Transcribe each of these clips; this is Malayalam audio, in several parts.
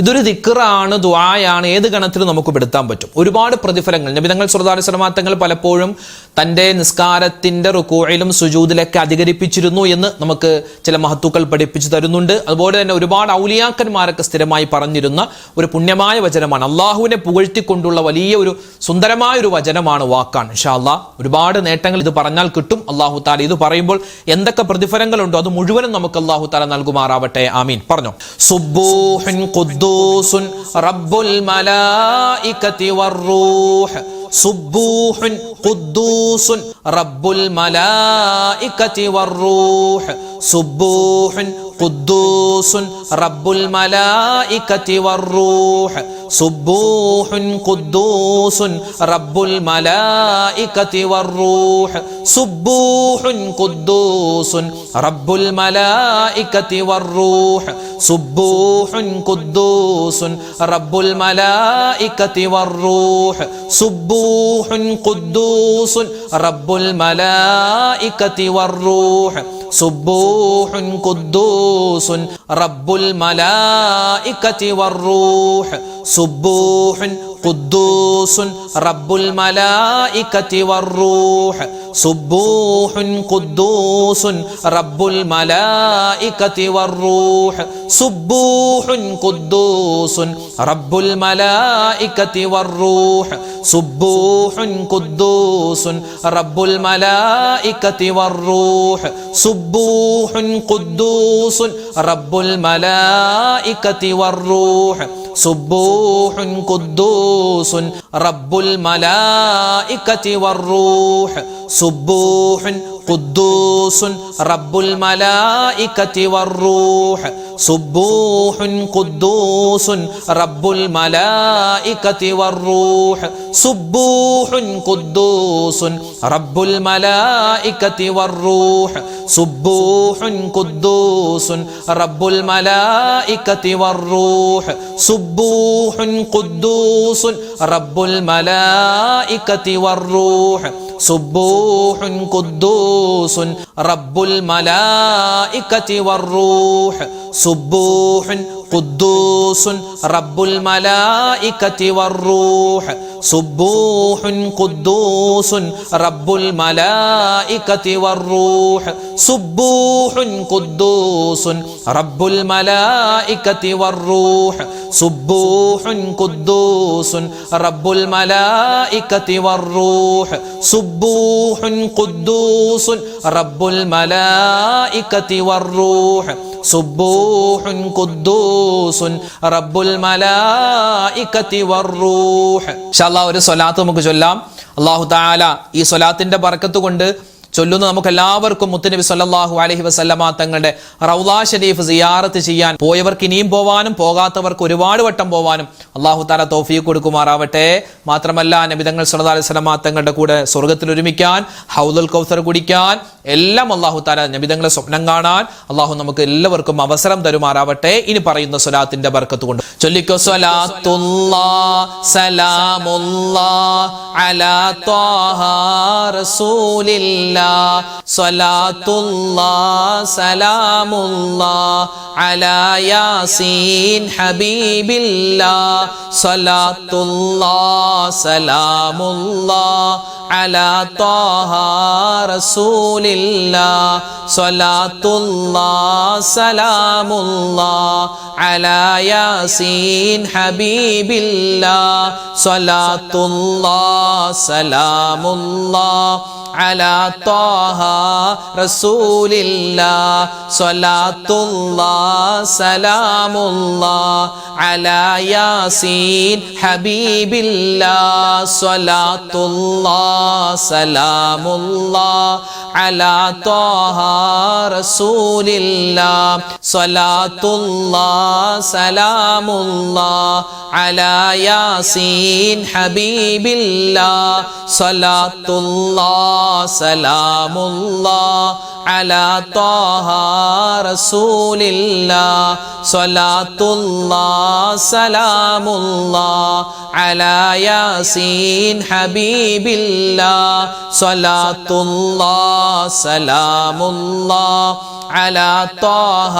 ഇതൊരു ദിക്റാണ്, ദുആയാണ്, ഏത് ഗണത്തിലും നമുക്ക് പെടുത്താൻ പറ്റും. ഒരുപാട് പ്രതിഫലങ്ങൾ നബി തങ്ങൾ സ്വല്ലല്ലാഹു അലൈഹി വസല്ലം തങ്ങൾ പലപ്പോഴും തൻ്റെ നിസ്കാരത്തിൻ്റെ റുകൂഇലും സുജൂദിലൊക്കെ അധികരിപ്പിച്ചിരുന്നു എന്ന് നമുക്ക് ചില മഹത്തുക്കൾ പഠിപ്പിച്ചു തരുന്നുണ്ട്. അതുപോലെ തന്നെ ഒരുപാട് ഔലിയാക്കന്മാരൊക്കെ സ്ഥിരമായി പറഞ്ഞിരുന്ന ഒരു പുണ്യമായ വചനമാണ്. അള്ളാഹുവിനെ പുകഴ്ത്തിക്കൊണ്ടുള്ള വലിയ ഒരു സുന്ദരമായ ഒരു വചനമാണ്, വാക്കാണ്. ഇൻഷാ അല്ലാഹ് ഒരുപാട് നേട്ടങ്ങൾ ഇത് പറഞ്ഞാൽ കിട്ടും. അല്ലാഹു തആല ഇത് പറയുമ്പോൾ എന്തൊക്കെ പ്രതിഫലങ്ങളുണ്ടോ അത് മുഴുവനും നമുക്ക് അല്ലാഹു തആല നൽകുമാറാവട്ടെ. ആമീൻ. പറഞ്ഞു. സുബ്ബൂഹുൻ ഖുദ്ദൂസുൻ റബ്ബുൽ മലായികതി വറൂഹ്. സുബ്ബൂഹുൻ ഖുദ്ദൂസുൻ റബ്ബുൽ മലായികതി വറൂഹ്. സുബ്ബൂഹുൻ ഖുദ്ദൂസുൻ റബ്ബുൽ മലായികതി വറൂഹ്. സുബ്ബൂഹുൻ ഖുദ്ദൂസുൻ റബ്ബുൽ മലായികതി വറൂഹ്. സുബ്ബൂഹുൻ ഖുദ്ദൂസുൻ റബ്ബുൽ മലായികതി വറൂഹ്. സുബ്ബൂഹുൻ ഖുദ്ദൂസുൻ റബ്ബുൽ മലായികതി വറൂഹ്. സുബ്ബൂഹുൻ ഖുദ്ദൂസുൻ റബ്ബുൽ മലായികതി വറൂഹ്. സുബ്ബൂഹുൻ ഖുദ്ദൂസുൻ റബ്ബുൽ മലായികതി വറൂഹ്. സുബ്ബൂഹുൻ ഖുദ്ദൂസുൻ റബ്ബുൽ മലായികതി വറൂഹ്. സുബ്ബൂഹുൻ ഖുദ്ദൂസുൻ റബ്ബുൽ മലായികതി വറൂഹ്. സുബ്ബൂഹുൻ ഖുദ്ദൂസുൻ റബ്ബുൽ മലായികതി വറൂഹ്. സുബ്ബൂഹുൻ ഖുദ്ദൂസുൻ റബ്ബുൽ മലായികതി വറൂഹ്. സുബ്ബൂഹുൻ ഖുദ്ദൂസുൻ റബ്ബുൽ മലായികതി വറൂഹ്. സുബ്ബൂഹുൻ ഖുദ്ദൂസുൻ റബ്ബുൽ മലായികതി വറൂഹ്. സുബ്ബൂഹുൻ ഖുദ്ദൂസുൻ റബ്ബുൽ മലായികതി വറൂഹ്. സുബ്ബൂഹുൻ ഖുദ്ദൂസുൻ റബ്ബുൽ മലായികതി വറൂഹ്. സുബ്ബൂഹുൻ ഖുദ്ദൂസുൻ റബ്ബുൽ മലായികതി വറൂഹ്. സുബ്ബൂഹുൻ ഖുദ്ദൂസുൻ റബ്ബുൽ മലായികതി വറൂഹ്. സുബ്ബൂഹുൻ ഖുദ്ദൂസുൻ റബ്ബുൽ മലായികതി വറൂഹ്. സുബ്ബൂഹുൻ ഖുദ്ദൂസുൻ റബ്ബുൽ മലായികതി വറൂഹ്. സുബ്ബൂഹുൻ ഖുദ്ദൂസുൻ റബ്ബുൽ മലായികതി വറൂഹ്. സുബ്ബൂഹുൻ ഖുദ്ദൂസുൻ റബ്ബുൽ മലായികതി വറൂഹ്. സുബ്ബൂഹുൻ ഖുദ്ദൂസുൻ റബ്ബുൽ മലായികതി വറൂഹ്. സുബ്ബൂഹുൻ ഖുദ്ദൂസുൻ റബ്ബുൽ മലായികതി വറൂഹ്. സുബ്ബൂഹുൻ ഖുദ്ദൂസുൻ റബ്ബുൽ മലായികതി വറൂഹ്. സുബ്ബൂഹുൻ ഖുദ്ദൂസുൻ റബ്ബുൽ മലായികതി വറൂഹ്. ഇൻഷാ അല്ലാഹ് ഒരു സ്വലാത്ത് നമുക്ക് ചൊല്ലാം. അല്ലാഹു തആല ഈ സ്വലാത്തിന്റെ ബർക്കത്ത് കൊണ്ട് ചൊല്ലുന്ന നമുക്ക് എല്ലാവർക്കും മുത്തുനബി സല്ലല്ലാഹു അലൈഹി വസല്ലമ തങ്ങളുടെ റൗള ഷരീഫ് സിയാറത്ത് ചെയ്യാൻ പോയവർക്ക് ഇനിയും പോവാനും പോകാത്തവർക്ക് ഒരുപാട് വട്ടം പോവാനും അല്ലാഹു തആല തൗഫീഖ് കൊടുക്കുമാറാവട്ടെ. മാത്രമല്ല നബി തങ്ങൾ സല്ലല്ലാഹു അലൈഹി വസല്ലമ തങ്ങളുടെ കൂടെ സ്വർഗ്ഗത്തിൽ ഒരുമിക്കാൻ, ഹൗദുൽ കൗസർ കുടിക്കാൻ എല്ലാം അല്ലാഹു തആല നബി തങ്ങളെ സ്വപ്നം കാണാൻ അല്ലാഹു നമുക്ക് എല്ലാവർക്കും അവസരം തരുമാറാവട്ടെ. ഇനി പറയുന്ന സ്വലാത്തിന്റെ ബർക്കത്ത് കൊണ്ട് ചൊല്ലിക്കോ. സ്വലാത്തുല്ലാഹ് സലാമുല്ലാഹ് അലാ ത്വാഹ റസൂലില്ലാഹ്. സ്വലാത്തുല്ലാഹ് സലാമുല്ലാഹ് അലാ യാസീൻ ഹബീബില്ലാഹ്. സ്വലാത്തുല്ലാഹ് സലാമുല്ലാഹ് അലാ ത്വാഹ റസൂലില്ലാഹ്. സ്വലാത്തുല്ലാഹ് സലാമുല്ലാഹ് അലാ യാസീൻ ഹബീബില്ലാഹ്. സ്വലാത്തുല്ലാഹ് സലാമുല്ലാഹ് അലാ ത്വാഹ റസൂലില്ലാഹ്. സ്വലാത്തുല്ലാഹ് സലാമുല്ലാഹ് അലാ യാസീൻ ഹബീബില്ലാഹ്. സ്വലാത്തുല്ലാഹ് സലാമുല്ലാഹ് അലാ ത്വാഹ റസൂലില്ലാഹ്. സ്വലാത്തുല്ലാഹ് സലാമുല്ലാഹ് അലാ യാസീൻ ഹബീബില്ലാഹ്. സ്വലാത്തുല്ലാഹ് സലാമുല്ലാഹ് സലാമുല്ലാഹ് അലാ ത്വാഹ റസൂലില്ലാഹ് സ്വലാത്തുല്ലാഹ് സലാമുല്ലാഹ് അലാ യാസീൻ ഹബീബില്ലാഹ് സ്വലാത്തുല്ലാഹ് സലാമുല്ലാഹ് അലാ ത്വാഹ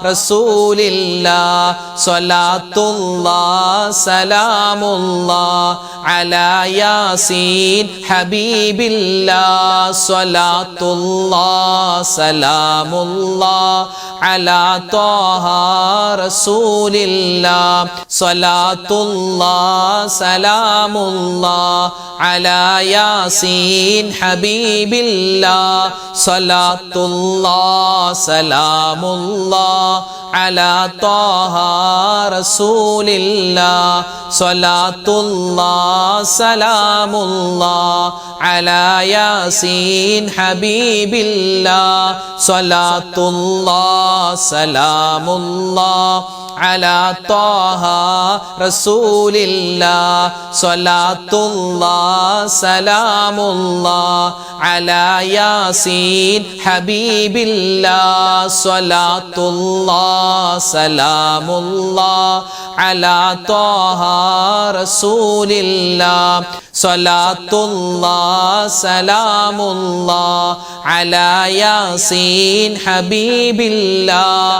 റസൂലില്ലാഹ് സ്വലാത്തുല്ലാഹ് സലാമുല്ലാഹ് അലാ യാസീൻ ഹബീബില്ലാഹ് സ്വലാത്തുല്ലാഹ് സലാമുല്ലാഹ് അലാ ത്വാഹ റസൂലില്ലാഹ് സ്വലാത്തുല്ലാഹ് സലാമുല്ലാഹ് അലാ യാസീൻ ഹബീബില്ലാഹ് സ്വലാത്തുല്ലാഹ് സലാമുല്ലാഹ് അലാ ത്വാഹ റസൂലില്ലാഹ് സ്വലാത്തുല്ലാഹ് സലാമുല്ലാഹ് അലാ യാസീൻ ഹബീബില്ലാഹ് സ്വലാത്തുല്ലാഹ് സലാമുല്ലാഹ് അലാ ത്വാഹ റസൂലില്ലാഹ് സ്വലാത്തുല്ലാഹ് സലാമുല്ലാഹ് അലാ യാസീൻ ഹബീബില്ലാഹ് സ്വലാത്തുല്ലാഹ് സലാമുല്ലാഹ് അലാ ത്വാഹ റസൂലില്ലാഹ് സ്വലാത്തുല്ലാഹ് സലാമുല്ലാഹ് അലാ യാസീൻ ഹബീബില്ലാഹ്.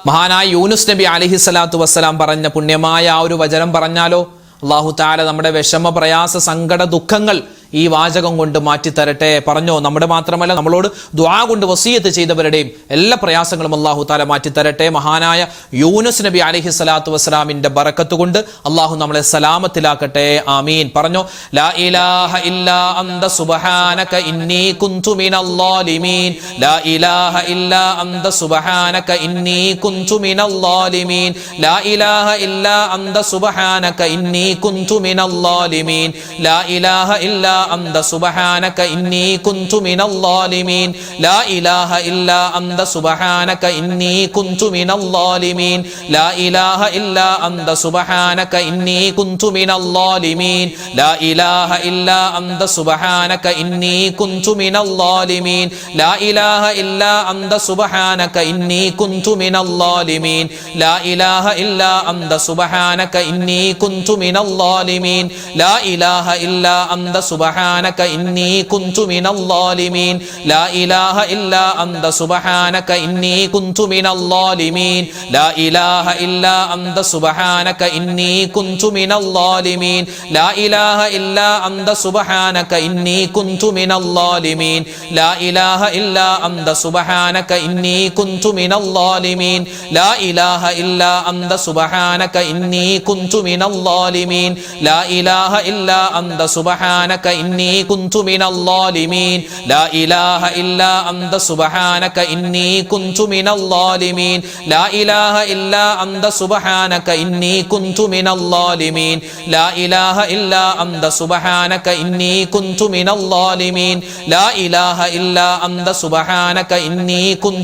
മഹാനായ യൂനുസ് നബി അലൈഹിസ്സലാത്തു വസ്സലാം പറഞ്ഞ പുണ്യമായ ആ ഒരു വചനം പറഞ്ഞാലോ, അല്ലാഹു തആല നമ്മുടെ വിഷമ പ്രയാസ സങ്കട ദുഃഖങ്ങൾ ഈ വാചകം കൊണ്ട് മാറ്റിത്തരട്ടെ. പറഞ്ഞോ, നമ്മുടെ മാത്രമല്ല നമ്മളോട് ദുആ കൊണ്ട് വസിയത്ത് ചെയ്തവരുടെയും എല്ലാ പ്രയാസങ്ങളും അല്ലാഹു തആല മാറ്റിത്തരട്ടെ. മഹാനായ യൂനുസ് നബി അലൈഹിസ്സലാത്തു വസ്സലാമിന്റെ ബറക്കത്ത് കൊണ്ട് അല്ലാഹു നമ്മളെ സലാമത്തിലാക്കട്ടെ. ആമീൻ. പറഞ്ഞോ, ലാ ഇലാഹ ഇല്ലാ അന്ത സുബ്ഹാനക ഇന്നി കുന്തു മിനൽ ളാലിമീൻ. ലാ ഇലാഹ ഇല്ലാ അന്ത സുബ്ഹാനക ഇന്നി കുന്തു മിനൽ ളാലിമീൻ. ലാ ഇലാഹ ഇല്ലാ അന്ത സുബ്ഹാനക ഇന്നി കുന്തു മിനൽ ളാലിമീൻ. ലാ ഇലാഹ ഇല്ലാ അന്ത സുബ്ഹാനക ഇന്നി കുന്തു മിനൽ ളാലിമീൻ. ലാ ഇലാഹ ഇല്ലാ അന്ത സുബ്ഹാനക ഇന്നി കുന്തു മിനൽ ളാലിമീൻ. ലാ ഇലാഹ ഇല്ലാ അന്ത സുബ്ഹാനക ഇന്നി കുന്തു മിനൽ ളാലിമീൻ. ലാ ഇലാഹ ഇല്ലാ അന്ത സുബ്ഹാനക ഇന്നി കുന്തു മിനൽ ളാലിമീൻ. ലാ ഇലാഹ ഇല്ലാ അന്ത സുബ്ഹാനക ഇന്നി കുന്തു മിനൽ ളാലിമീൻ. ലാ ഇലാഹ ഇല്ലാ അന്ത സുബ്ഹാനക ഇന്നി കുന്തു മിനൽ ളാലിമീൻ. ലാ ഇലാഹ ഇല്ലാ അന്ത സുബ്ഹാനക ഇന്നി കുന്തു മിനൽ ളാലിമീൻ. ലാ ഇലാഹ ഇല്ലാ അന്ത സുബ്ഹാനക ഇന്നി കുന്തു മിനൽ ളാലിമീൻ. ലാ ഇലാഹ ഇല്ലാ അന്ത സുബ്ഹാനക ഇന്നി കുന്തു മിനൽ ളാലിമീൻ. ലാ ഇലാഹ ഇല്ലാ അന്ത സുബ്ഹാനക ഇന്നി കുന്തു മിനൽ ളാലിമീൻ. ലാ ഇലാഹ ഇല്ലാ അന്ത സുബ്ഹാനക ഇന്നി കുന്തു മിനൽ ളാലിമീൻ. ലാ ഇലാഹ ഇല്ലാ അന്ത സുബ്ഹാനക ഇന്നി കുന്തു മിനൽ ളാലിമീൻ. ലാ ഇലാഹ ഇല്ലാ അന്ത സുബ്ഹാനക ഇന്നി കുന്തു മിനൽ ളാലിമീൻ. ലാ ഇലാഹ ഇല്ലാ അന്ത സുബ്ഹാനക ഇന്നി കുന്തു മിനൽ ളാലിമീൻ. ലാ ഇലാഹ ഇല്ലാ അന്ത സുബ്ഹാനക ഇന്നി കുന്തു മിനൽ ളാലിമീൻ. ലാ ഇലാഹ ഇല്ലാ അന്ത സുബ്ഹാനക ഇന്നി കുന്തു മിനൽ ളാലിമീൻ. ലാ ഇലാഹ ഇല്ലാ അന്ത സുബ്ഹാനക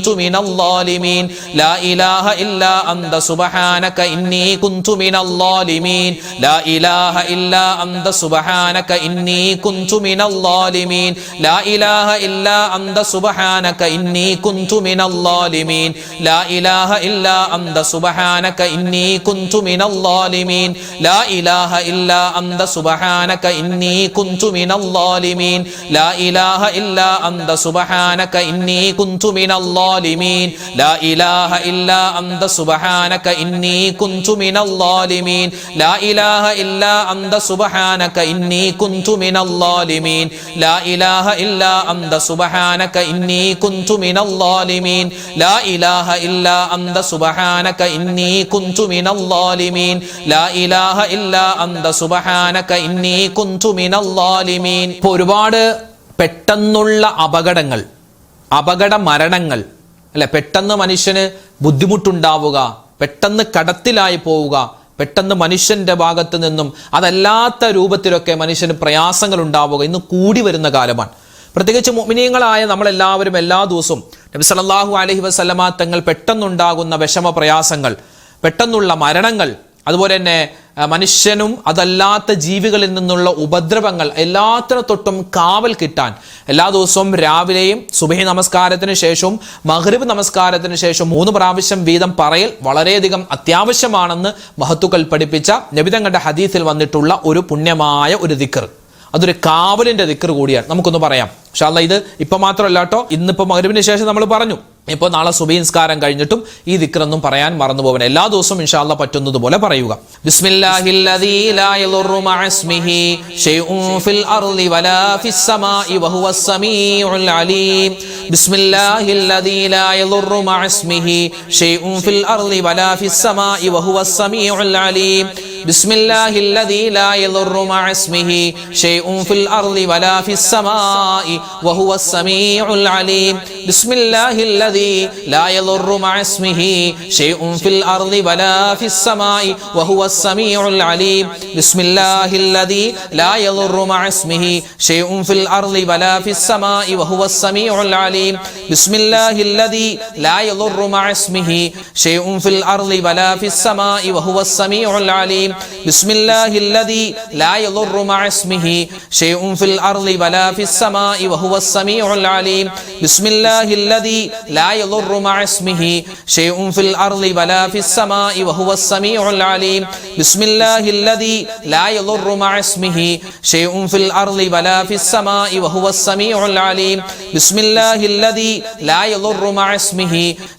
ഇന്നി കുന്തു മിനൽ ളാലിമീൻ. ലാ ഇലാഹ ഇല്ലാ അന്ത സുബ്ഹാനക ഇന്നി കുന്തു മിനൽ ളാലിമീൻ. ലാ ഇലാഹ ഇല്ലാ അന്ത സുബ്ഹാനക ഇന്നി കുന്തു മിനൽ ളാലിമീൻ. ലാ ഇലാഹ ഇല്ലാ അന്ത സുബ്ഹാനക ഇന്നി കുന്തു മിനൽ ളാലിമീൻ. ലാ ഇലാഹ ഇല്ലാ അന്ത സുബ്ഹാനക ഇന്നി കുന്തു മിനൽ ളാലിമീൻ. ലാ ഇലാഹ ഇല്ലാ അന്ത സുബ്ഹാനക ഇന്നി കുന്തു മിനൽ ളാലിമീൻ. ലാ ഇലാഹ ഇല്ലാ അന്ത സുബ്ഹാനക ഇന്നി കുന്തു മിനൽ ളാലിമീൻ. ലാ ഇലാഹ ഇല്ലാ അന്ത സുബ്ഹാനക ഇന്നി കുന്തു മിനൽ ളാലിമീൻ. ലാ ഇലാഹ ഇല്ലാ അന്ത സുബ്ഹാനക ഇന്നി കുന്തു മിനൽ ളാലിമീൻ. ലാ ഇലാഹ ഇല്ലാ അന്ത സുബ്ഹാനക ഇന്നി കുന്തു മിനൽ ളാലിമീൻ. ലാ ഇലാഹ ഇല്ലാ അന്ത സുബ്ഹാനക ഇന്നി കുന്തു മിനൽ ളാലിമീൻ. ലാ ഇലാഹ ഇല്ലാ അന്ത സുബ്ഹാനക ഇന്നി കുന്തു മിനൽ ളാലിമീൻ. ഇപ്പോൾ ഒരുപാട് പെട്ടെന്നുള്ള അപകട മരണങ്ങൾ അല്ലെ, പെട്ടെന്ന് മനുഷ്യന് ബുദ്ധിമുട്ടുണ്ടാവുക, പെട്ടെന്ന് കടത്തിലായി പോവുക, പെട്ടെന്ന് മനുഷ്യന്റെ ഭാഗത്ത് നിന്നും അതല്ലാത്ത രൂപത്തിലൊക്കെ മനുഷ്യന് പ്രയാസങ്ങൾ ഉണ്ടാവുക ഇന്ന് കൂടി വരുന്ന കാലമാണ്. പ്രത്യേകിച്ച് മുഅ്മിനീങ്ങളായ നമ്മളെല്ലാവരും എല്ലാ ദിവസവും നബി സല്ലല്ലാഹു അലൈഹി വസല്ലമ തങ്ങൾ പെട്ടെന്നുണ്ടാകുന്ന വിഷമ പ്രയാസങ്ങൾ, പെട്ടെന്നുള്ള മരണങ്ങൾ, അതുപോലെ തന്നെ മനുഷ്യനും അതല്ലാത്ത ജീവികളിൽ നിന്നുള്ള ഉപദ്രവങ്ങൾ എല്ലാത്തിനും തൊട്ടും കാവൽ കിട്ടാൻ എല്ലാ ദിവസവും രാവിലെയും സുബഹി നമസ്കാരത്തിന് ശേഷവും മഗ്രിബ് നമസ്കാരത്തിന് ശേഷം 3 പ്രാവശ്യം വീതം പറയൽ വളരെയധികം അത്യാവശ്യമാണെന്ന് മഹത്തുക്കൾ പഠിപ്പിച്ച നബി തങ്ങളുടെ ഹദീസിൽ വന്നിട്ടുള്ള ഒരു പുണ്യമായ ഒരു ദിക്ർ. അതൊരു കാവലിന്റെ ദിക്ർ കൂടിയാണ്. നമുക്കൊന്ന് പറയാം ഇൻഷാ അല്ലാഹ്. ഇത് ഇപ്പൊ മാത്രമല്ല കേട്ടോ, ഇന്നിപ്പോ മഗ്രിബിന് ശേഷം നമ്മൾ പറഞ്ഞു. ഇപ്പോൾ നാളെ സുബഹി നിസ്കാരം കഴിഞ്ഞിട്ടും ഈ ദിക്റൊന്നും പറയാൻ മറന്നു പോകണം. എല്ലാ ദിവസവും ഇൻഷാ അല്ലാഹ് പറ്റുന്നത് പോലെ പറയുക. ബിസ്മില്ലാഹില്ലദീ ലാ യദുറു മഅസ്മിഹി ശൈഉൻ ഫിൽ അർളി വലാ ഫിസ് സമാഇ വഹുവസ് സമീഉൽ അലീം. ബിസ്മില്ലാഹില്ലദീ ലാ യദുറു മഅസ്മിഹി ശൈഉൻ ഫിൽ അർളി വലാ ഫിസ് സമാഇ വഹുവസ് സമീഉൽ അലീം. ബിസ്മില്ലാഹില്ലദീ ലാ യദുറു മഅസ്മിഹി ശൈഉൻ ഫിൽ അർളി വലാ ഫിസ് സമാഇ വഹുവസ് സമീഉൽ അലീം. ബിസ്മില്ലാഹില്ലദീ لا يضر مع اسمه شيء في الأرض ولا في السماء وهو السميع العليم. بسم الله الذي لا يضر مع اسمه شيء في الأرض ولا في السماء وهو السميع العليم. بسم الله الذي لا يضر مع اسمه شيء في الأرض ولا في السماء وهو السميع العليم. بسم الله الذي لا يضر مع اسمه شيء في الأرض ولا في السماء وهو السميع العليم. بسم الله الذي لا يضر مع اسمه شيء في الأرض ولا في السماء وهو السميع العليم. بسم الله الذي لا يضر مع اسمه شيء في الأرض ولا في السماء وهو السميع العليم. بسم الله الذي لا يضر مع اسمه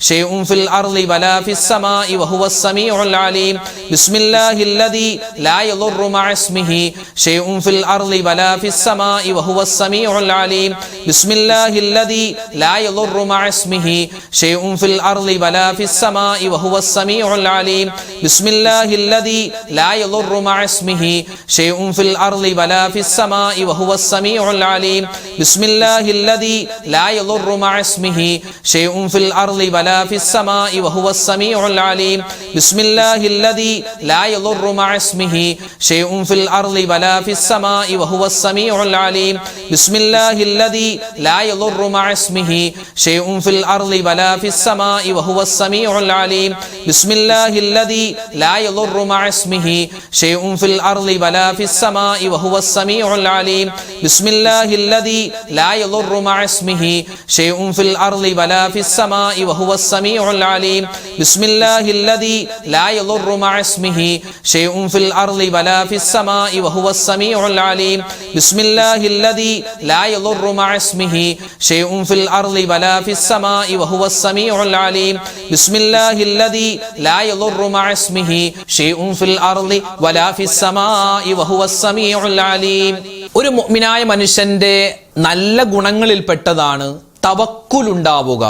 شيء في الأرض ولا في السماء وهو السميع العليم. بسم الله الذي لا يضر مع اسمه شيء في الأرض ولا في السماء وهو السميع العليم. بسم الله الذي لا يضر مع اسمه شيء في الأرض ولا في السماء وهو السميع العليم. بسم الله الذي لا يضر مع اسمه شيء في الأرض ولا في السماء وهو السميع العليم. بسم الله الذي لا يضر مع اسمه شيء في الأرض ولا في السماء وهو السميع العليم. بسم الله الذي لا يضر مع اسمه شيء في الأرض ولا في السماء وهو السميع العليم. بسم الله الذي لا يضر مع اسمه شيء في الأرض ولا في السماء وهو السميع العليم. بسم الله الذي لا يضر مع اسمه شيء في الأرض ولا في السماء وهو السميع العليم. بسم الله الذي لا يضر مع اسمه شيء في الأرض ولا في السماء وهو السميع العليم. بسم الله الذي لا يضر مع اسمه شيء في الأرض ولا في السماء وهو السميع العليم. بسم الله الذي لا يضر مع اسمه شيء في الأرض ولا في السماء وهو السميع العليم. بسم الله الذي لا يضر مع اسمه شيء في الأرض ولا في السماء وهو السميع العليم. ഒരു മുഅ്മിനായ മനുഷ്യന്റെ നല്ല ഗുണങ്ങളിൽപ്പെട്ടതാണ് തവക്കുൽ ഉണ്ടാവുക.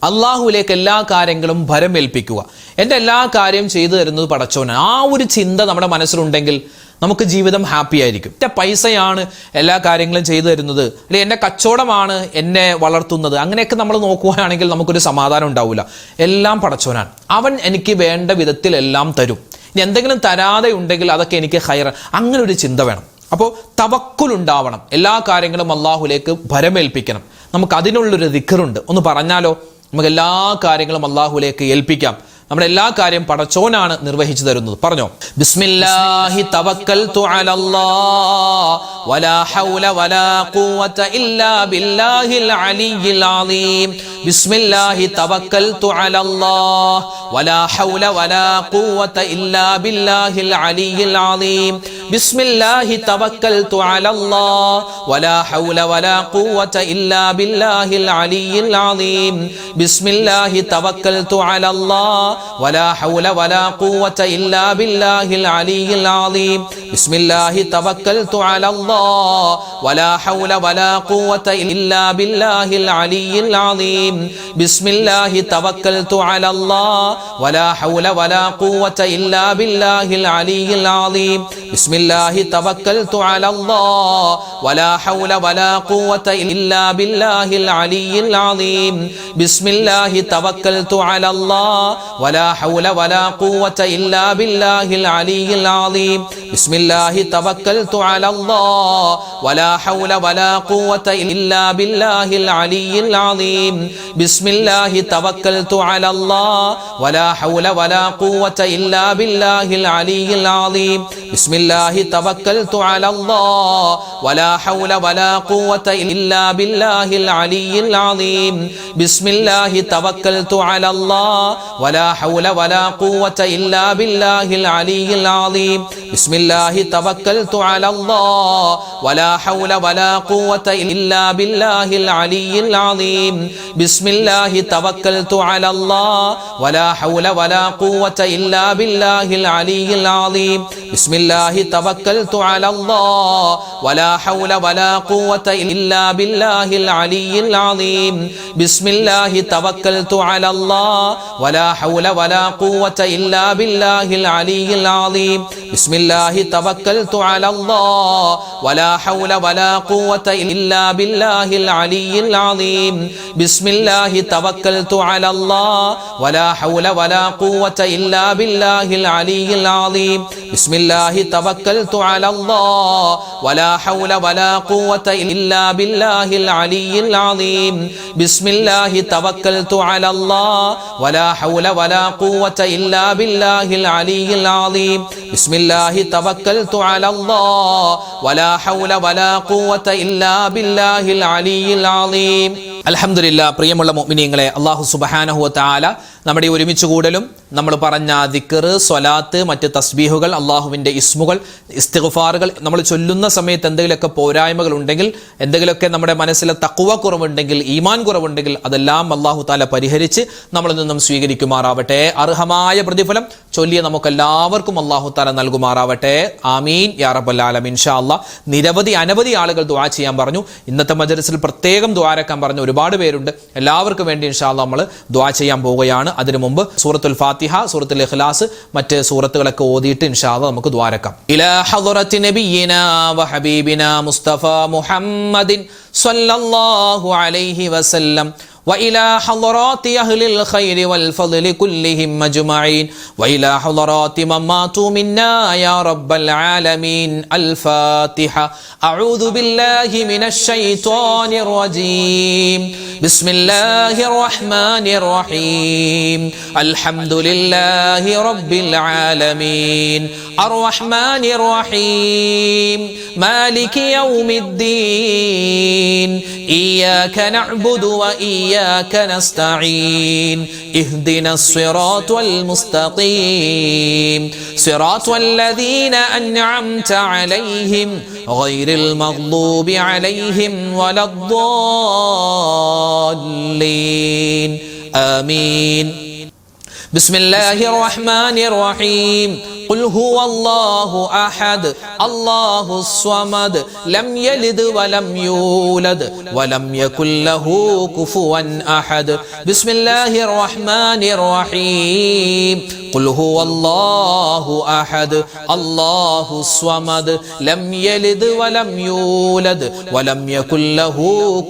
അള്ളാഹുവിലേക്ക് എല്ലാ കാര്യങ്ങളും ഭരമേൽപ്പിക്കുക. എൻ്റെ എല്ലാ കാര്യം ചെയ്തു തരുന്നത് പടച്ചോനാണ്. ആ ഒരു ചിന്ത നമ്മുടെ മനസ്സിലുണ്ടെങ്കിൽ നമുക്ക് ജീവിതം ഹാപ്പി ആയിരിക്കും. എൻ്റെ പൈസയാണ് എല്ലാ കാര്യങ്ങളും ചെയ്തു തരുന്നത്, അല്ലെങ്കിൽ എൻ്റെ കച്ചവടമാണ് എന്നെ വളർത്തുന്നത്, അങ്ങനെയൊക്കെ നമ്മൾ നോക്കുകയാണെങ്കിൽ നമുക്കൊരു സമാധാനം ഉണ്ടാവില്ല. എല്ലാം പടച്ചോനാണ്, അവൻ എനിക്ക് വേണ്ട വിധത്തിൽ എല്ലാം തരും. ഇനി എന്തെങ്കിലും തരാതെ ഉണ്ടെങ്കിൽ അതൊക്കെ എനിക്ക് ഖൈർ, അങ്ങനെ ഒരു ചിന്ത വേണം. അപ്പോൾ തവക്കുൽ ഉണ്ടാവണം. എല്ലാ കാര്യങ്ങളും അള്ളാഹുലേക്ക് ഭരമേൽപ്പിക്കണം. നമുക്ക് അതിനുള്ളൊരു ദിക്റുണ്ട്, ഒന്ന് പറഞ്ഞാലോ? നമുക്ക് എല്ലാ കാര്യങ്ങളും അള്ളാഹുലേക്ക് ഏൽപ്പിക്കാം. നമ്മുടെ എല്ലാ കാര്യം പടച്ചോനാണ് നിർവഹിച്ചു തരുന്നത്. പറഞ്ഞോ, ബിസ്മില്ലാഹി തവക്കൽതു അലല്ലാഹ് വലാ ഹൗല വലാ ഖുവത ഇല്ലാ ബില്ലാഹിൽ അലിയിൽ അലീം. ബിസ്മില്ലാഹി തവക്കൽതു അലല്ലാഹ് വലാ ഹൗല വലാ ഖുവത ഇല്ലാ ബില്ലാഹിൽ അലിയിൽ അലീം. ബിസ്മില്ലാഹി തവക്കൽതു അലല്ലാഹ് വലാ ഹൗല വലാ ഖുവത ഇല്ലാ ബില്ലാഹിൽ അലിയിൽ അലീം. ബിസ്മില്ലാഹി തവക്കൽതു അലല്ലാഹ് ولا حول ولا قوة إلا بالله العلي العظيم. بسم الله توكلت على الله ولا حول ولا قوة إلا بالله العلي العظيم. بسم الله توكلت على الله ولا حول ولا قوة إلا بالله العلي العظيم. بسم الله توكلت على الله ولا حول ولا قوة إلا بالله العلي العظيم. بسم الله توكلت على الله ولا حول ولا قوة إلا بالله العلي العظيم. ബിസ്മില്ലാഹി തവക്കൽതു അലല്ലാഹ് വലാ ഹൗല വലാ ഖുവത ഇല്ലാ ബില്ലാഹിൽ അലിയിൽ അലീം. ബിസ്മില്ലാഹി തവക്കൽതു അലല്ലാഹ് വലാ ഹൗല വലാ ഖുവത ഇല്ലാ ബില്ലാഹിൽ അലിയിൽ അലീം. ബിസ്മില്ലാഹി തവക്കൽതു അലല്ലാഹ് വലാ ഹൗല വലാ ഖുവത ഇല്ലാ ബില്ലാഹിൽ അലിയിൽ അലീം. ബിസ്മില്ലാഹി തവക്കൽതു അലല്ലാഹ് വലാ ഹൗല വലാ ഖുവത ഇല്ലാ ബില്ലാഹിൽ അലിയിൽ അലീം. ബിസ്മില്ലാഹി തവക്കൽതു അലല്ലാഹ് വലാ ഹൗല വലാ ഖുവത ഇല്ലാ ബില്ലാഹിൽ അലിയിൽ അലീം. ബിസ്മില്ലാഹി തവക്കൽതു അലല്ലാഹ് വലാ ഹൗല വലാ ഖുവത ഇല്ലാ ബില്ലാഹിൽ അലിയിൽ അലീം. ബിസ്മില്ലാഹി തവക്കൽതു അലല്ലാഹ് വലാ ഹൗല വലാ ഖുവത ഇല്ലാ ബില്ലാഹിൽ അലിയിൽ അലീം. ബിസ്മില്ലാഹി തവക്കൽതു അലല്ലാഹ് വലാ ഹൗല വലാ ഖുവത ഇല്ലാ ബില്ലാഹിൽ അലിയിൽ അലീം. ബിസ്മില്ലാഹി തവക്കൽതു അലല്ലാഹ് വലാ ഹൗല വലാ ഖുവത ഇല്ലാ ബില്ലാഹിൽ അലിയിൽ അലീം. ബിസ്മില്ലാഹി തവക്കൽതു അലല്ലാഹ് വലാ ഹൗല വലാ ഖുവത ഇല്ലാ ബില്ലാഹിൽ അലിയിൽ അലീം. ബിസ്മില്ലാഹി തവക്കൽതു അലല്ലാഹ് വലാ ഹൗല വലാ ഖുവത ഇല്ലാ ബില്ലാഹിൽ അലിയിൽ അലീം. ബിസ്മില്ലാഹി തവക്കൽതു അലല്ലാഹ് വലാ ഹൗല വലാ ഖുവത ഇല്ലാ ബില്ലാഹിൽ അലിയിൽ അലീം. ബിസ്മില്ലാഹി തവക്കൽതു അലല്ലാഹ് വലാ ഹൗല വലാ ഖുവത ഇല്ലാ ബില്ലാഹിൽ അലിയിൽ അലീം. അൽഹംദുലില്ലാഹ്. പ്രിയമുള്ള മുഅ്മിനീങ്ങളെ, അല്ലാഹു സുബ്ഹാനഹു വ തആല നമ്മുടെ ഒരുമിച്ച് കൂടലും നമ്മൾ പറഞ്ഞ ദിക്ർ, സ്വലാത്ത്, മറ്റ് തസ്ബീഹുകൾ, അള്ളാഹുവിൻ്റെ ഇസ്മുകൾ, ഇസ്തിഗ്ഫാറുകൾ നമ്മൾ ചൊല്ലുന്ന സമയത്ത് എന്തെങ്കിലുമൊക്കെ പോരായ്മകൾ ഉണ്ടെങ്കിൽ, എന്തെങ്കിലുമൊക്കെ നമ്മുടെ മനസ്സിലെ തഖ്വ കുറവുണ്ടെങ്കിൽ, ഈമാൻ കുറവുണ്ടെങ്കിൽ അതെല്ലാം അല്ലാഹു തആല പരിഹരിച്ച് നമ്മളിൽ നിന്നും സ്വീകരിക്കുമാറാവട്ടെ. അർഹമായ പ്രതിഫലം ചൊല്ലിയ നമുക്കെല്ലാവർക്കും അല്ലാഹു തആല നൽകുമാറാവട്ടെ. ആമീൻ യാ റബ്ബൽ ആലമീൻ. ഇൻഷാ അല്ലാഹ് അനവധി ആളുകൾ ദുആ ചെയ്യാൻ പറഞ്ഞു. ഇന്നത്തെ മജ്‌ലിസിൽ പ്രത്യേകം ദുആരക്കാൻ പറഞ്ഞ ഒരുപാട് പേരുണ്ട്. എല്ലാവർക്കും വേണ്ടി ഇൻഷാ അല്ലാഹ് നമ്മൾ ദുആ ചെയ്യാൻ പോവുകയാണ്. അതിനു മുമ്പ് സൂറത്തുൽ ഫാത്തിഹ, സൂറത്തുൽ ഇഖ്ലാസ്, മറ്റ് സൂറത്തുകളൊക്കെ ഓതിയിട്ട് ഇൻഷാ അല്ലാഹ് നമുക്ക് ദുആരക്കാം. ഇലാ ഹളറത്തി നബിയിനാ വ ഹബീബിനാ മുസ്തഫ മുഹമ്മദിൻ സ്വല്ലല്ലാഹു അലൈഹി വസല്ലം وإلى حضرات أهل الخير والفضل كلهم أجمعين وإلى حضرات من ماتوا منا يا رب العالمين. الفاتحة. أعوذ بالله من الشيطان الرجيم. بسم الله الرحمن الرحيم. الحمد لله رب العالمين الرحمن الرحيم مالك يوم الدين إياك نعبد وإياك نستعين اهدنا الصراط المستقيم صراط الذين أنعمت عليهم غير المغضوب عليهم ولا الضالين آمين. بسم الله الرحمن الرحيم. قل هو الله أحد الله الصمد لم يلد ولم يولد ولم يكن له كفوا أحد. بسم الله الرحمن الرحيم. قل هو الله أحد الله الصمد لم يلد ولم يولد ولم يكن له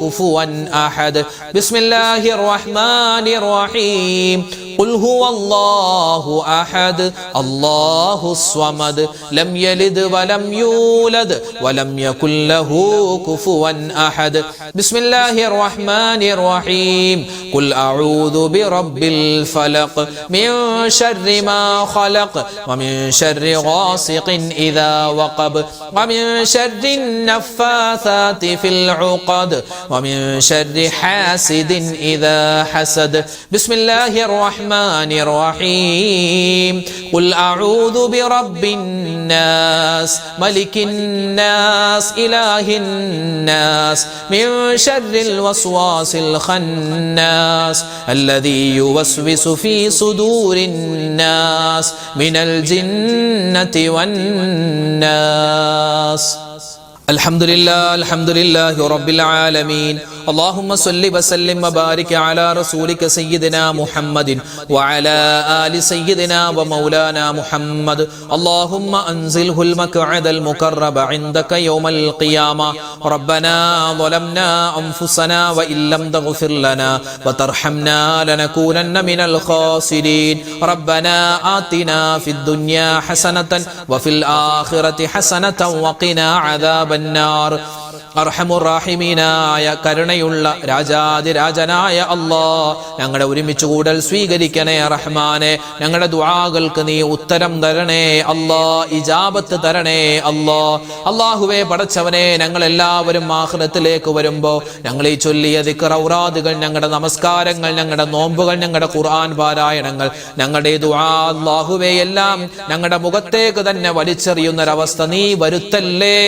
كفوا أحد. بسم الله الرحمن الرحيم. قل هو الله أحد الله الصمد لم يلد ولم يولد ولم يكن له كفوا أحد. بسم الله الرحمن الرحيم. قل أعوذ برب الفلق من شر ما خلق ومن شر غاسق إذا وقب ومن شر النفاثات في العقد ومن شر حاسد إذا حسد. بسم الله الرحمن الرحيم. قل أعوذ برب الناس ملك الناس إله الناس من شر الوسواس الخناس الذي يوسوس في صدور الناس من الجنة والناس. الحمد لله رب العالمين اللهم صل وسلم وبارك على رسولك سيدنا محمد وعلى آل سيدنا ومولانا محمد اللهم أنزله المقعد المقرب عندك يوم القيامة ربنا ظلمنا أنفسنا وإن لم تغفر لنا وترحمنا لنكونن من الخاسرين ربنا آتنا في الدنيا حسنة وفي الآخرة حسنة وقنا عذاب النار അർഹമുറാഹിമീനായ കരുണയുള്ള രാജാതിരാജനായ അല്ലാഹ് ഞങ്ങളുടെ ഒരുമിച്ച് കൂടൽ സ്വീകരിക്കണേ റഹ്മാനെ. ഞങ്ങളുടെ ദുആകൾക്ക് നീ ഉത്തരം തരണേ അല്ലാഹ്, ഇജാബത്ത് തരണേ അല്ലാഹ്. അല്ലാഹുവേ പടച്ചവനെ, ഞങ്ങൾ എല്ലാവരും ആഖിറത്തിലേക്ക് വരുമ്പോൾ ഞങ്ങൾ ഈ ചൊല്ലിയ ദിക്ർ ഔറാദുകൾ, ഞങ്ങളുടെ നമസ്കാരങ്ങൾ, ഞങ്ങളുടെ നോമ്പുകൾ, ഞങ്ങളുടെ ഖുർആൻ പാരായണങ്ങൾ, ഞങ്ങളുടെ ദുആ അല്ലാഹുവേ എല്ലാം ഞങ്ങളുടെ മുഖത്തേക്ക് തന്നെ വലിച്ചെറിയുന്നൊരവസ്ഥ നീ വരുത്തല്ലേ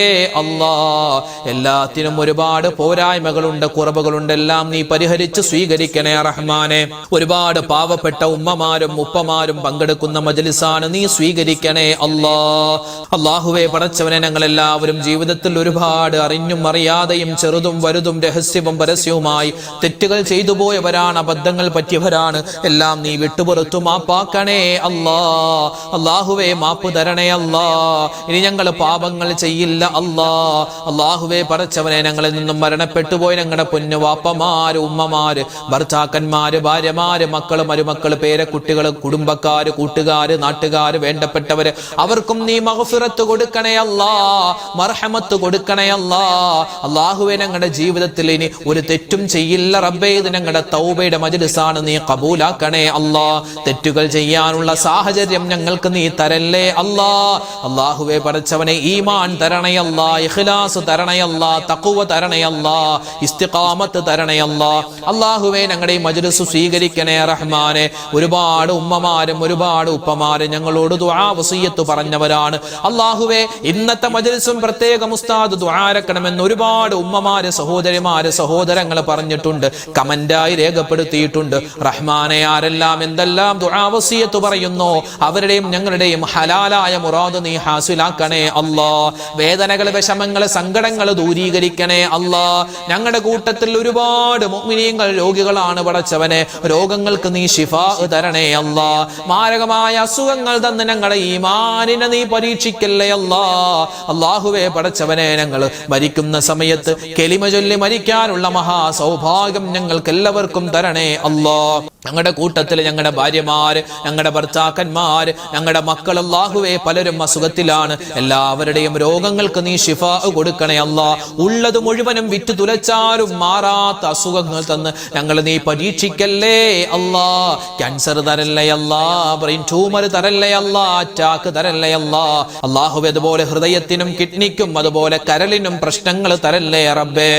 അല്ലാഹ്. എല്ലാത്തിനും ഒരുപാട് പോരായ്മകളുണ്ട്, കുറവുകളുണ്ട്, എല്ലാം നീ പരിഹരിച്ച് സ്വീകരിക്കണേ റഹ്മാനെ. ഒരുപാട് പാവപ്പെട്ട ഉമ്മമാരും ഉപ്പമാരും പങ്കെടുക്കുന്ന മജ്ലിസാണ്, നീ സ്വീകരിക്കണേ അല്ലാഹ്. അല്ലാഹുവേ പടച്ചവനെ, ഞങ്ങൾ എല്ലാവരും ജീവിതത്തിൽ ഒരുപാട് അറിഞ്ഞും അറിയാതെയും ചെറുതും വലുതും രഹസ്യവും പരസ്യവുമായി തെറ്റുകൾ ചെയ്തു പോയവരാണ്, അബദ്ധങ്ങൾ പറ്റിയവരാണ്. എല്ലാം നീ വിട്ടുപുറത്തു മാപ്പാക്കണേ അല്ലാഹ്. അല്ലാഹുവേ മാപ്പ് തരണേ അല്ലാഹ്. ഇനി ഞങ്ങൾ പാപങ്ങൾ ചെയ്യില്ല അല്ലാഹ്. അല്ലാഹുവേ പടച്ചവനെ, ഞങ്ങളിൽ നിന്നും മരണപ്പെട്ടു പോയി ഞങ്ങളുടെ പൊന്നു വാപ്പമാര്, ഉമ്മമാര്, ഭർത്താക്കന്മാര്, ഭാര്യമാര്, മക്കള്, മരുമക്കള്, പേരക്കുട്ടികള്, കുടുംബക്കാര്, കൂട്ടുകാര്, നാട്ടുകാര്, വേണ്ടപ്പെട്ടവര്, അവർക്കും നീ മഗ്ഫിറത്ത് കൊടുക്കണേ അല്ലാഹ്, മർഹമത്ത് കൊടുക്കണേ അല്ലാഹ്. അല്ലാഹുവേ ഞങ്ങളുടെ ജീവിതത്തിൽ ഇനി ഒരു തെറ്റും ചെയ്യില്ല റബ്ബേ. ഇത് ഞങ്ങളുടെ തൗബയുടെ മജ്ലിസാണ്, നീ ഖബൂലാക്കണേ അല്ലാഹ്. തെറ്റുകൾ ചെയ്യാനുള്ള സാഹചര്യം ഞങ്ങൾക്ക് നീ തരല്ലേ അല്ലാഹ്. അല്ലാഹുവേ പടച്ചവനെ, ഈമാൻ തരണേ അല്ലാഹ്, ഇഖ്ലാസ് തരണേ അല്ലാഹ്, തഖ്വ തരണേ അല്ലാഹ്, ഇസ്തിഖാമത്ത് തരണേ അല്ലാഹ്. അല്ലാഹുവേ ഞങ്ങളുടെ ഈ മജ്ലിസ് സ്വീകരിക്കണേ റഹ്മാനെ. ഒരുപാട് ഉമ്മമാരും ഒരുപാട് ഉപ്പമാരും ഞങ്ങളോട് ദുആ വസിയത്ത് പറഞ്ഞവരാണ്. അല്ലാഹുവേ ഇന്നത്തെ മജ്ലിസും പ്രത്യേകം ഉസ്താദ് ദുആരക്കണമെന്ന് ഒരുപാട് ഉമ്മമാര്, സഹോദരിമാര്, സഹോദരങ്ങൾ പറഞ്ഞിട്ടുണ്ട്, കമന്റായി രേഖപ്പെടുത്തിയിട്ടുണ്ട്. റഹ്മാനെ, ആരെല്ലാം എന്തെല്ലാം ദുആ വസിയത്ത് പറയുന്നു അവരുടെയും ഞങ്ങളുടെയും ഹലാലായ മുറാദ് നീ ഹാസിലാക്കണേ അല്ലാഹ്. വേദനകൾ, വിഷമങ്ങൾ, സങ്കടങ്ങൾ ദൂരീകരിക്കണേ അല്ലാഹ്. ഞങ്ങളുടെ കൂട്ടത്തിൽ ഒരുപാട് മുഅ്മിനീങ്ങൾ രോഗികളാണ് പടച്ചവനെ. രോഗങ്ങൾക്ക് നീ ശിഫാ തരണേ അല്ലാഹ്. മാരകമായ അസുഖങ്ങൾ തന്ന് ഞങ്ങളുടെ ഈമാനിനെ നീ പരീക്ഷിക്കല്ലേ അല്ലാഹ്. അല്ലാഹുവേ പടച്ചവനെ, ഞങ്ങൾ മരിക്കുന്ന സമയത്ത് കലിമ ചൊല്ലി മരിക്കാനുള്ള മഹാ സൗഭാഗ്യം ഞങ്ങൾക്ക് എല്ലാവർക്കും തരണേ അല്ലാഹ്. ഞങ്ങളുടെ കൂട്ടത്തിൽ ഞങ്ങളുടെ ഭാര്യമാര്, ഞങ്ങളുടെ ഭർത്താക്കന്മാര്, ഞങ്ങളുടെ മക്കൾ, അല്ലാഹുവേ പലരും അസുഖത്തിലാണ്. എല്ലാവരുടെയും രോഗങ്ങൾക്ക് നീ ശിഫാ കൊടുക്കണേ അല്ലാഹ്. ഉള്ളത് മുഴുവനും വിറ്റ് തുലച്ചാലും മാറാത്ത അസുഖങ്ങൾ തന്ന് ഞങ്ങൾ നീ പരീക്ഷിക്കല്ലേ അല്ലാഹ്. ക്യാൻസർ തരല്ലേ അല്ലാഹ്, ബ്രെയിൻ ട്യൂമർ തരല്ലേ അല്ലാഹ്, അറ്റാക്ക് തരല്ലേ അല്ലാഹ്. അല്ലാഹുവേ അതുപോലെ ഹൃദയത്തിനും കിഡ്നിക്കും അതുപോലെ കരളിനും പ്രശ്നങ്ങൾ തരല്ലേ റബ്ബേ.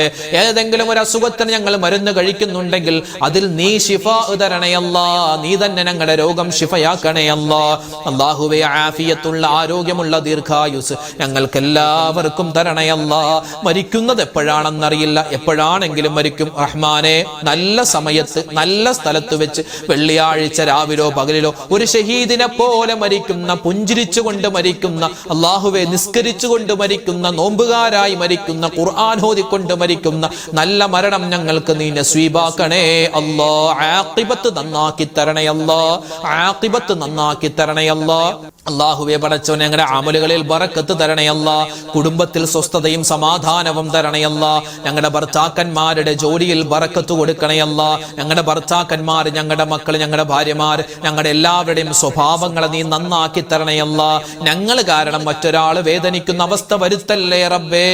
ഏതെങ്കിലും ഒരു അസുഖത്തിന് ഞങ്ങൾ മരുന്ന് കഴിക്കുന്നുണ്ടെങ്കിൽ അതിൽ നീ ശിഫാ തരണേ അല്ലാഹ്. നീ തന്നെ ഞങ്ങളുടെ രോഗം ശിഫയാക്കണേ അല്ലാഹ്. അല്ലാഹുവേ ആഫിയത്തുള്ള, ആരോഗ്യമുള്ള ദീർഘായുസ് ഞങ്ങൾക്ക് എല്ലാവർക്കും തരണേ അല്ലാഹ്. മരിക്കുന്നത് എപ്പോഴാണെന്നറിയില്ല, എപ്പോഴാണെങ്കിലും മരിക്കും റഹ്മാനെ. നല്ല സമയത്ത് നല്ല സ്ഥലത്ത് വെച്ച് വെള്ളിയാഴ്ച രാവിലോ പകലിലോ ഒരു ഷഹീദിനെ പോലെ മരിക്കുന്ന, പുഞ്ചിരിച്ചുകൊണ്ട് മരിക്കുന്ന, അല്ലാഹുവേ നിസ്കരിച്ചുകൊണ്ട് മരിക്കുന്ന, നോമ്പുകാരായി മരിക്കുന്ന, ഖുർആൻ ഓതിക്കൊണ്ട് മരിക്കുന്ന നല്ല മരണം ഞങ്ങൾക്ക് നീ നസീബാക്കണേ അല്ലാഹ്. ആഖിബത്ത് നന്നാക്കി തരണേ അല്ലാഹ്, ആഖിബത്ത് നന്നാക്കി തരണേ അല്ലാഹ്. അല്ലാഹുവേ പടച്ചവനെ, ഞങ്ങളുടെ അമലുകളിൽ ബറക്കത്ത് തരണേ അല്ലാഹ്. കുടുംബത്തിൽ സ്വസ്ഥതയും സമാധാനവും തരണേ അല്ലാഹ്. ഞങ്ങളുടെ ഭർത്താക്കന്മാരുടെ ജോലിയിൽ ബറക്കത്ത് കൊടുക്കണേ അല്ലാഹ്. ഞങ്ങളുടെ ഭർത്താക്കന്മാർ, ഞങ്ങളുടെ മക്കൾ, ഞങ്ങളുടെ ഭാര്യമാർ, ഞങ്ങളുടെ എല്ലാവരുടെയും സ്വഭാവങ്ങളെ നീ നന്നാക്കി തരണേ അല്ലാഹ്. ഞങ്ങൾ കാരണം മറ്റൊരാൾ വേദനിക്കുന്ന അവസ്ഥ വരുത്തല്ലേ റബ്ബേ.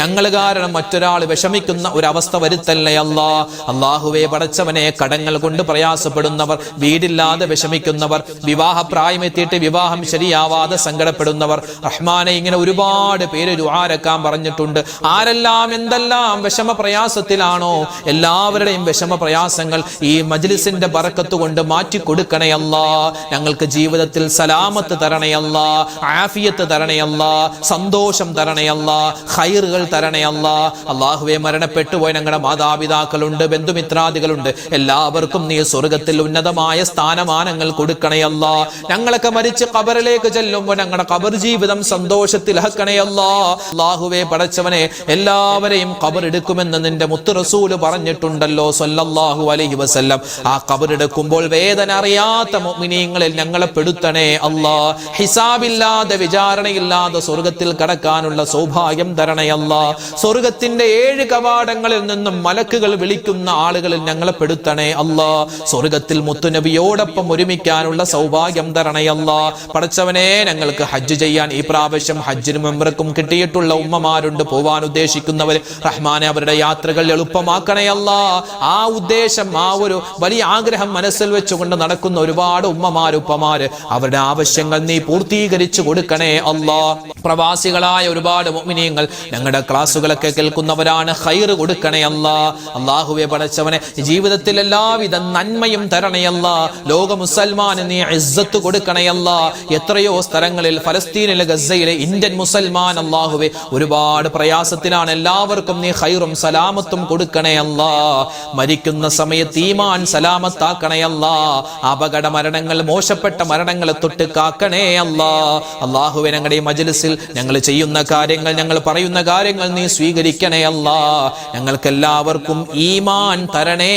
ഞങ്ങൾ കാരണം മറ്റൊരാൾ വിഷമിക്കുന്ന ഒരവസ്ഥ വരുത്തല്ലേ അല്ലാഹ്. അല്ലാഹുവേ പടച്ചവനെ, കടങ്ങൾ കൊണ്ട് പ്രയാസപ്പെടുന്നവർ, വീടില്ലാതെ വിഷമിക്കുന്നവർ, വിവാഹപ്രായമെത്തിയിട്ട് വിവാഹം ശരിയാവാതെ സങ്കടപ്പെടുന്നവർ, റഹ്മാനെ ഇങ്ങനെ ഒരുപാട് പേര് ദുആരക്കാൻ പറഞ്ഞിട്ടുണ്ട്. ആരെല്ലാം എന്തെല്ലാം വിഷമ പ്രയാസത്തിലാണോ എല്ലാവരുടെയും വിഷമ പ്രയാസങ്ങൾ ഈ മജ്ലിസിന്റെ ബറക്കത്ത് കൊണ്ട് മാറ്റി കൊടുക്കണേ അല്ലാഹ്. ഞങ്ങൾക്ക് ജീവിതത്തിൽ സലാമത്ത് തരണേ അല്ലാഹ്, ആഫിയത്ത് തരണേ അല്ലാഹ്, സന്തോഷം തരണേ അല്ലാഹ്, ഖൈറുകൾ തരണേ അല്ലാഹ്. അല്ലാഹുവേ മരണപ്പെട്ടു പോയ ഞങ്ങളുടെ മാതാപിതാക്കളുണ്ട്, ബന്ധുമിത്രാദികളുണ്ട്, എല്ലാവർക്കും നീ സ്വർഗ്ഗത്തിൽ ഉന്നതമായ സ്ഥാനമാനങ്ങൾ കൊടുക്കണേ അല്ലാഹ്. ഞങ്ങളൊക്കെ മരിച്ച് ഖബറിൽ ഖബറിലേക്ക് ചെല്ലുമ്പോൾ ഞങ്ങളുടെ ഖബർ ജീവിതം സന്തോഷത്തിലാക്കണേ അല്ലാഹുവേ പടച്ചവനെ എല്ലാവരെയും ഖബർ എടുക്കുമെന്ന് നിന്റെ മുത്ത് റസൂൽ പറഞ്ഞിട്ടുണ്ടല്ലോ സല്ലല്ലാഹു അലൈഹി വസല്ലം. ആ ഖബർ എടുക്കുമ്പോൾ വേദന അറിയാത്ത മുഅ്മിനീങ്ങളിൽ ഞങ്ങളെ പെടുത്തണേ അല്ലാഹ്. ഹിസാബില്ലാതെ വിചാരണയില്ലാതെ സ്വർഗ്ഗത്തിൽ കടക്കാനുള്ള സൗഭാഗ്യം തരണേ അല്ലാഹ്. സ്വർഗ്ഗത്തിന്റെ 7 കവാടങ്ങളിൽ നിന്നും മലക്കുകൾ വിളിക്കുന്ന ആളുകളിൽ ഞങ്ങളെ പെടുത്തണേ അല്ലാഹ്. സ്വർഗ്ഗത്തിൽ മുത്തുനബിയോടൊപ്പം ഒരുമിക്കാനുള്ള സൗഭാഗ്യം തരണേ അല്ലാഹ്. പടച്ചവനെ ഞങ്ങൾക്ക് ഹജ്ജ് ചെയ്യാൻ ഈ പ്രാവശ്യം ഹജ്ജിനും ഉംറക്കും കിട്ടിയിട്ടുള്ള ഉമ്മമാരുണ്ട്, പോവാൻ ഉദ്ദേശിക്കുന്നവർ. റഹ്മാനെ അവരുടെ യാത്രകൾ എളുപ്പമാക്കണേ അല്ലാഹ്. ആ ഉദ്ദേശം, ആ ഒരു വലിയ ആഗ്രഹം മനസ്സിൽ വെച്ചുകൊണ്ട് നടക്കുന്ന ഒരുപാട് ഉമ്മമാര് ഉപ്പമാര്, അവരുടെ ആവശ്യങ്ങൾ നീ പൂർത്തീകരിച്ചു കൊടുക്കണേ അല്ലാഹ്. പ്രവാസികളായ ഒരുപാട് മുഅ്മിനീങ്ങൾ ഞങ്ങളുടെ ക്ലാസ്സുകളൊക്കെ കേൾക്കുന്നവരാണ്, ഖൈർ കൊടുക്കണേ അല്ലാഹ്. അല്ലാഹുവേ പടച്ചവനെ ജീവിതത്തിൽ എല്ലാവിധ നന്മയും തരണേ അല്ലാഹ്. ലോക മുസൽമാന് നീ ഇസ്സത്ത് കൊടുക്കണേ അല്ലാഹ്. എത്രയോ സ്ഥലങ്ങളിൽ ഫലസ്തീനിലെ ഗസയിലെ ഇന്ത്യൻ മുസൽമാൻ അല്ലാഹുവേ ഒരുപാട് പ്രയാസത്തിലാണ്. എല്ലാവർക്കും നീ ഖൈറും സലാമത്തും കൊടുക്കണേ അല്ലാഹ്. മരിക്കുന്ന സമയത്ത് ഈമാൻ സലാമത്താക്കണേ അല്ലാഹ്. അപകട മരണങ്ങൾ, മോശപ്പെട്ട മരണങ്ങളെ തൊട്ട് കാക്കണേ അല്ലാഹ്. അല്ലാഹുവേ ഞങ്ങളുടെ ഈ മജ്ലിസിൽ ഞങ്ങൾ ചെയ്യുന്ന കാര്യങ്ങൾ, ഞങ്ങൾ പറയുന്ന കാര്യങ്ങൾ നീ സ്വീകരിക്കണേ അല്ലാഹ്. ഞങ്ങൾക്ക് എല്ലാവർക്കും ഈമാൻ തരണേ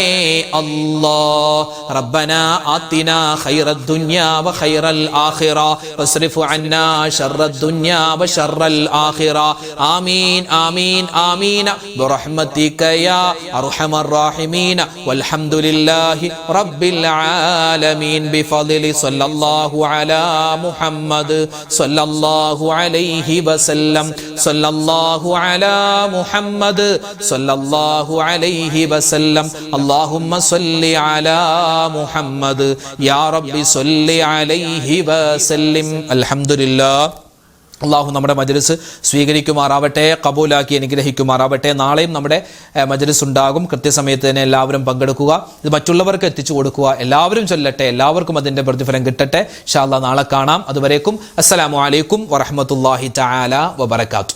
അല്ലാഹ്. റബ്ബനാ ആതിനാ ഖൈറദ് ദുനിയാ വ ഖൈറൽ ആഖിറ വസ്രിഫ് അന്നാ ശർറദ് ദുനിയാ വ ശർറൽ ആഖിറ. ആമീൻ ആമീൻ ആമീൻ ബിറഹ്മതിക യാ അർഹമർ റഹീമീൻ വൽഹംദുലില്ലാഹി റബ്ബിൽ ആലമീൻ ബിഫദ്ലി സല്ലല്ലാഹു അലാ മുഹമ്മദ് സല്ലല്ലാഹു അലൈഹി വസല്ലം സല്ലല്ലാഹു അലാ മുഹമ്മദ് സല്ലല്ലാഹു അലൈഹി വസല്ലം. അല്ലാഹുമ്മ സ്വല്ലി അലാ മുഹമ്മദ് യാ റബ്ബി സ്വല്ലി അലൈഹി വസല്ലം. അൽഹംദുലില്ലാഹ്. അള്ളാഹു നമ്മുടെ മജ്ലിസ് സ്വീകരിക്കുമാറാവട്ടെ, കബൂലാക്കി അനുഗ്രഹിക്കുമാറാവട്ടെ. നാളെയും നമ്മുടെ മജ്ലിസ് ഉണ്ടാകും. കൃത്യസമയത്ത് തന്നെ എല്ലാവരും പങ്കെടുക്കുക, ഇത് മറ്റുള്ളവർക്ക് എത്തിച്ചു കൊടുക്കുക. എല്ലാവരും ചൊല്ലട്ടെ, എല്ലാവർക്കും അതിൻ്റെ പ്രതിഫലം കിട്ടട്ടെ. ഇൻഷാ അല്ലാഹ് നാളെ കാണാം. അതുവരേക്കും അസ്സലാമു അലൈക്കും വറഹ്മത്തുള്ളാഹി തആല വബറകാതുഹു.